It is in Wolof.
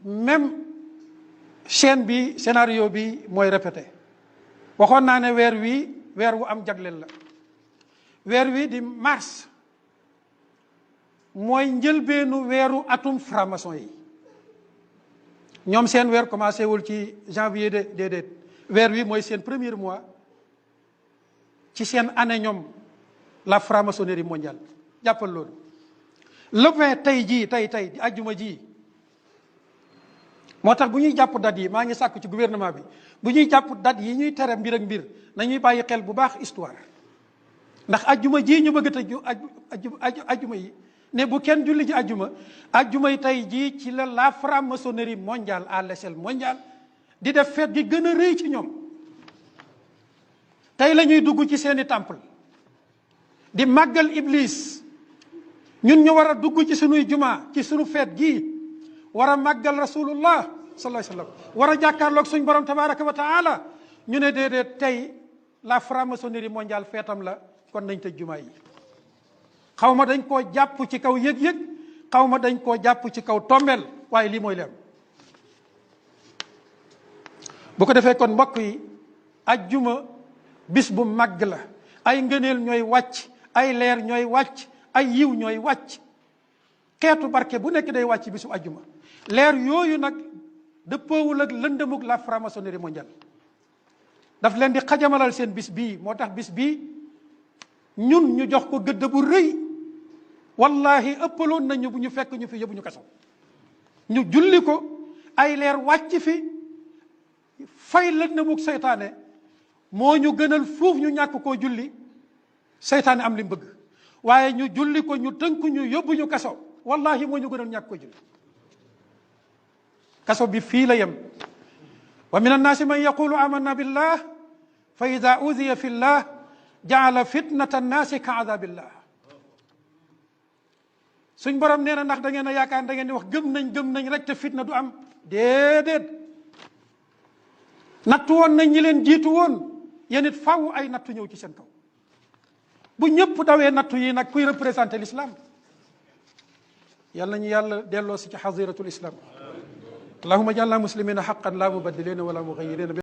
même chaîne bi scénario bi mooy répété. waxoon naa ne weer wu am jagleel la. weer wi di mars mooy njëlbeenu weeru atum franc-maçon yi. ñoom seen weer commencé wul ci janvier déedéet weer wi mooy seen premier mois ci seen année ñoom la franc-maçonnerie mondiale jàppal loolu. le 20 tey jii tey di ajjuma ji moo tax bu ñuy jàpp date yi maa ngi sàkku ci gouvernement bi bu ñuy jàpp date yi ñuy tere mbir ak mbir nañuy bàyyi xel bu baax histoire ndax ajjuma ji ñu bëgg a tëj ajjuma yi ne bu kenn julli ji ajjuma yi tey jii ci la franc-maçonnerie mondiale à l'échelle mondiale di def fête gi gën a rëy ci ñoom. tey la ñuy dugg ci seeni temple di màggal iblis ñun ñu war a dugg ci sunuy juma ci sunu fête gii war a màggal rasulullah sallallahu alayhi wa sallam war a jàkkaarloog suñ borom tabaraka wa taala ñu ne déedéet tey la franc-maçonnerie mondiale feetam la kon nañ tëj juma yi. xaw ma dañ koo jàpp ci kaw yëg-yëg xaw ma dañ koo jàpp ci kaw tombeel waaye lii mooy leer. bu ko defee kon mbokk yi ajjuma bis bu màgg la ay ngëneel ñooy wàcc ay leer ñooy wàcc ay yiw ñooy wàcc xeetu barke bu nekk day wàcc bisu ajjuma. leer yooyu nag dëppoowul ak lëndëmug la franc-maçonnerie mondiale daf leen di xajamalal seen bis bii moo tax bis bii ñun ñu jox ko gëdd bu rëy wallahi ëppaloon nañu bu ñu fekk ñu fi yóbbu ñu kaso ñu julli ko ay leer wàcc fi fay lëndëmug seytaane moo ñu gënal fuuf ñu ñàkk koo julli seytaane am li mu bëgg waaye ñu julli ko ñu tënk ñu yóbbu ñu kaso wallahi moo ñu gënal ñàkk koo julli. kaso bi fii la yem wa min annaasi man yaqulu amanna billah fa ida udiya fi llah jaala fitnata annaasi ka adabillah. suñ borom nee na ndax da ngeen a yaakaar da ngeen di wax gëm nañ rek te fitna du am déedéet. nattu woon nañ ñi leen jiitu woon yéen it faw ay nattu ñëw ci seen kaw bu ñëpp dawee nattu yi nag kuy représenté l'islam yàlla nañu yàlla delloo si ci xaziratul islam allahumma ja'alna muslimina haqqan la mubaddilina wala mughayirina